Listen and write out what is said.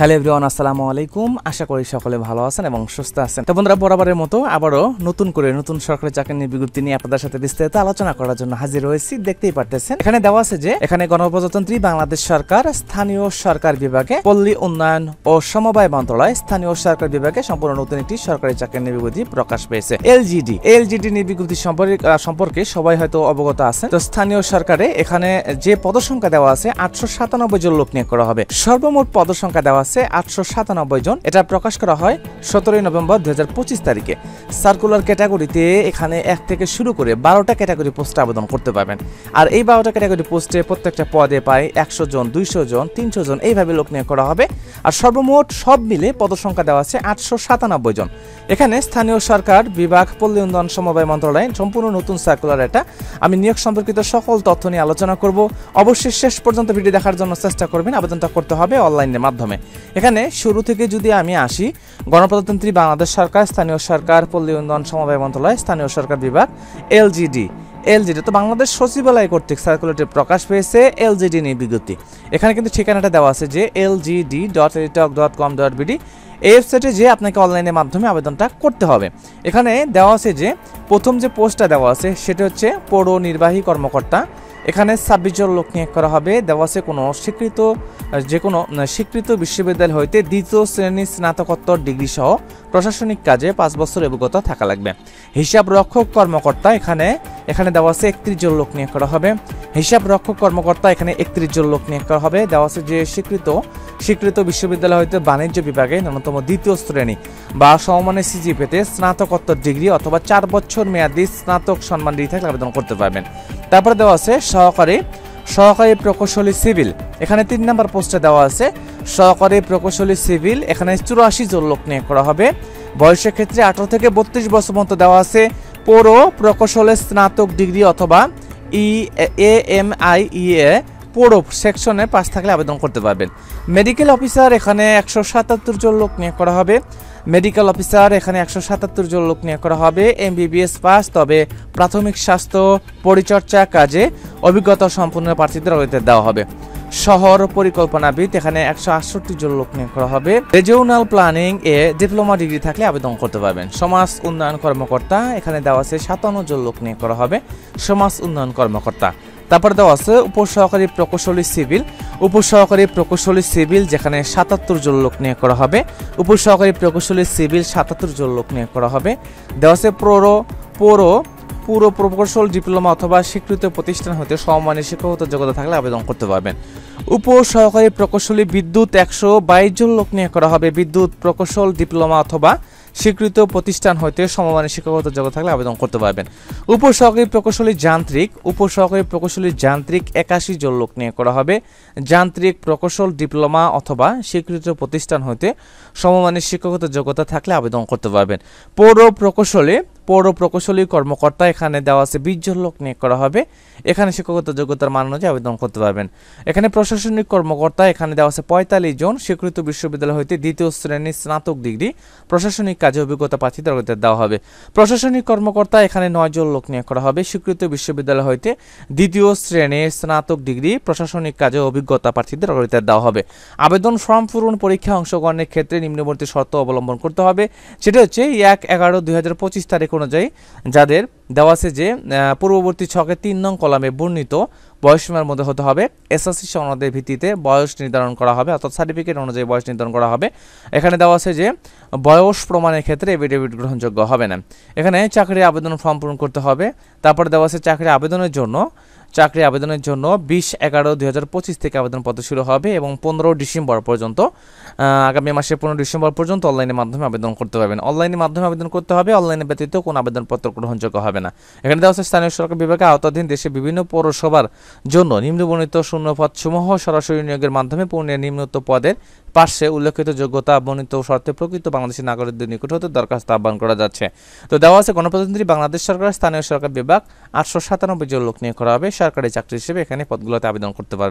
Hello everyone, আসসালামু আলাইকুম। আশা করি সকলে ভালো আছেন এবং সুস্থ আছেন। তো বন্ধুরা, বরাবরের মতো আবারও নতুন সরকারি চাকরি নিয়ে বিজ্ঞপ্তি নিয়ে আপনাদের সাথে বিস্তারিত আলোচনা করার জন্য হাজির হয়েছি। দেখতেই পারতেছেন এখানে দেওয়া আছে যে এখানে গণপ্রজাতন্ত্রী বাংলাদেশ সরকার স্থানীয় সরকার বিভাগে পল্লী উন্নয়ন ও সমবায় মন্ত্রণালয় স্থানীয় সরকার বিভাগে সম্পূর্ণ নতুন একটি সরকারি চাকরি নিয়ে বিজ্ঞপ্তি প্রকাশ পেয়েছে। এলজিডি নিয়ে বিজ্ঞপ্তি সম্পর্কে সবাই হয়তো অবগত আছেন। তো স্থানীয় সরকারে এখানে যে পদসংখ্যা দেওয়া আছে 897 জন লোক নিয়োগ করা হবে। সর্বমোট পদসংখ্যা দেওয়া আছে 897 জন। এটা প্রকাশ করা হয় 17 নভেম্বর 2025 তারিখে। সার্কুলার ক্যাটাগরিতে এখানে 1 থেকে শুরু করে 12টা ক্যাটাগরি পোস্টে আবেদন করতে পারবেন। আর এই 12টা ক্যাটাগরি পোস্টে প্রত্যেকটা পদে পায় 100 জন, 200 জন, 300 জন এইভাবে লোক নিয়োগ করা হবে। আর সর্বমোট সব মিলে পদসংখ্যা দেওয়া আছে 897 জন। এখানে স্থানীয় সরকার বিভাগ পল্লী উন্নয়ন সমবায় মন্ত্রণালয় সম্পূর্ণ নতুন সার্কুলার। এটা আমি নিয়োগ সম্পর্কিত সকল তথ্য নিয়ে আলোচনা করব। অবশ্যই শেষ পর্যন্ত ভিডিও দেখার জন্য চেষ্টা করবেন। আবেদনটা করতে হবে অনলাইনের মাধ্যমে। এখানে শুরু থেকে যদি আমি আসি, গণপ্রজাতন্ত্রী বাংলাদেশ সরকার স্থানীয় সরকার পল্লী উন্নয়ন সমবায় মন্ত্রণালয় স্থানীয় সরকার বিভাগ এলজিডি তো বাংলাদেশ সচিবালয় কর্তৃক সার্কুলারটি প্রকাশ পেয়েছে। এলজিডি নিয়ে বিজ্ঞপ্তি এখানে কিন্তু ঠিকানাটা দেওয়া আছে যে lgd.elitalk.com.bd। এই ওয়েবসাইটে যে আপনাকে অনলাইনের মাধ্যমে আবেদনটা করতে হবে। এখানে দেওয়া আছে যে প্রথম যে পোস্টটা দেওয়া আছে সেটা হচ্ছে পৌর নির্বাহী কর্মকর্তা। এখানে 26 জন লোক নিয়োগ করা হবে। দেওয়া আছে যে কোনো স্বীকৃত বিশ্ববিদ্যালয় হইতে দ্বিতীয় শ্রেণীর স্নাতকোত্তর ডিগ্রি সহ প্রশাসনিক কাজে 5 বছর অভিজ্ঞতা থাকা লাগবে। হিসাব রক্ষক কর্মকর্তা এখানে দেওয়া আছে 31 জন লোক নিয়োগ করা হবে। হিসাব রক্ষক কর্মকর্তা এখানে 31 জন লোক নিয়োগ করা হবে। দেওয়া আছে যে স্বীকৃত বিশ্ববিদ্যালয় হইতে বাণিজ্য বিভাগে ন্যূনতম দ্বিতীয় শ্রেণী বা সমমানের সিজি পেতে স্নাতকোত্তর ডিগ্রি অথবা 4 বছর মেয়াদী স্নাতক সম্মান ডিগ্রি থাকলে আবেদন করতে পারবেন। তারপরে দেওয়া আছে সহকারী প্রকৌশলী সিভিল। এখানে 3 নম্বর পোস্টে দেওয়া আছে সহকারী প্রকৌশলী সিভিল। এখানে 84 জন লোক নিয়োগ করা হবে। বয়সের ক্ষেত্রে 18 থেকে 32 বছর পর্যন্ত দেওয়া আছে। পৌর প্রকৌশলের স্নাতক ডিগ্রি অথবা AMIE পৌর সেকশনে পাস থাকলে আবেদন করতে পারবেন। মেডিকেল অফিসার এখানে 177 জন লোক নিয়োগ করা হবে। মেডিকেল অফিসার এখানে 177 জন লোক নিয়োগ করা হবে। MBBS পাস, তবে প্রাথমিক স্বাস্থ্য পরিচর্যা কাজে অভিজ্ঞতা সম্পন্ন প্রার্থীদের দেওয়া হবে। শহর পরিকল্পনাবিদ এখানে 168 জন লোক নিয়োগ করা হবে। রিজিওনাল প্ল্যানিং এ ডিপ্লোমা ডিগ্রি থাকলে আবেদন করতে পারবেন। সমাজ উন্নয়ন কর্মকর্তা এখানে দেওয়া আছে 57 জন লোক নিয়োগ করা হবে। সমাজ উন্নয়ন কর্মকর্তা। তারপরে দেওয়া আছে উপসহকারী প্রকৌশলী সিভিল যেখানে 77 জন লোক নিয়োগ করা হবে। উপসহকারী প্রকৌশলী সিভিল 77 জন লোক নিয়োগ করা হবে। দেওয়া আছে পুরো প্রকৌশল ডিপ্লোমা অথবা স্বীকৃত প্রতিষ্ঠান হতে সমমানের শিক্ষাগত যোগ্যতা থাকলে আবেদন করতে পারবেন। উপসহকারী প্রকৌশলী বিদ্যুৎ 122 জন লোক নিয়োগ করা হবে। বিদ্যুৎ প্রকৌশল ডিপ্লোমা অথবা স্বীকৃত প্রতিষ্ঠান হইতে সমমানের শিক্ষাগত যোগ্যতা থাকলে আবেদন করতে পারবেন। উপসহকারী প্রকৌশলী যান্ত্রিক 81 জন লোক নিয়োগ করা হবে। যান্ত্রিক প্রকৌশল ডিপ্লোমা অথবা স্বীকৃত প্রতিষ্ঠান হইতে সমমানের শিক্ষাগত যোগ্যতা থাকলে আবেদন করতে পারবেন। পৌর প্রকৌশলী কর্মকর্তা এখানে দেওয়া আছে 20 জন লোক নিয়োগ করা হবে। এখানে শিক্ষাগত যোগ্যতার মান অনুযায়ী আবেদন করতে পারবেন। এখানে প্রশাসনিক কর্মকর্তা এখানে দেওয়া আছে 45 জন। স্বীকৃত বিশ্ববিদ্যালয় হইতে দ্বিতীয় শ্রেণীর স্নাতক ডিগ্রি প্রশাসনিক কাজে অভিজ্ঞতা প্রার্থীদের দেওয়া হবে। প্রশাসনিক কর্মকর্তা এখানে 9 জন লোক নিয়োগ করা হবে। স্বীকৃত বিশ্ববিদ্যালয় হইতে দ্বিতীয় শ্রেণীর স্নাতক ডিগ্রি প্রশাসনিক কাজে অভিজ্ঞতা প্রার্থীদের দেওয়া হবে। আবেদন ফর্ম পূরণ পরীক্ষা অংশগ্রহণের ক্ষেত্রে নিম্নবর্তী শর্ত অবলম্বন করতে হবে। সেটা হচ্ছে 1/11/2025 তারিখ অনুযায়ী যাদের দেওয়া আছে যে পূর্ববর্তী ছকে 3 নং কলামে বর্ণিত বয়সসীমার মধ্যে হতে হবে। এসএসসি সনদের ভিত্তিতে বয়স নির্ধারণ করা হবে, অর্থাৎ সার্টিফিকেট অনুযায়ী বয়স নির্ধারণ করা হবে। এখানে দেওয়া আছে যে বয়স প্রমাণের ক্ষেত্রে এফিডেভিট গ্রহণযোগ্য হবে না। এখানে চাকরির আবেদন ফর্ম পূরণ করতে হবে। তারপরে দেওয়া আছে চাকরি আবেদনের জন্য 20/11/2025 থেকে আবেদনপত্র শুরু হবে এবং 15 ডিসেম্বর পর্যন্ত আগামী মাসের 15 ডিসেম্বর পর্যন্ত অনলাইনের মাধ্যমে আবেদন করতে পারবেন। অনলাইনের মাধ্যমে আবেদন করতে হবে। অনলাইনে ব্যতীত কোনো আবেদনপত্র গ্রহণযোগ্য হবে না। এখানে দেওয়া আছে স্থানীয় সরকার বিভাগে আওতাধীন দেশে বিভিন্ন পৌরসভার জন্য নিম্নবর্ণিত শূন্যপদসমূহ সরাসরি নিয়োগের মাধ্যমে পূর্ণের নিম্নোক্ত পদের পার্শ্বে উল্লেখিত যোগ্যতা বর্ণিত শর্তে প্রকৃত বাংলাদেশী নাগরিকদের নিকট হতে দরখাস্ত আহ্বান করা যাচ্ছে। তো দেওয়া আছে গণপ্রজাতন্ত্রী বাংলাদেশ সরকার স্থানীয় সরকার বিভাগ 897 জন লোক নিয়োগ করা হবে। সরকারি চাকরি হিসেবে এখানে পদগুলোতে আবেদন করতে পারবেন।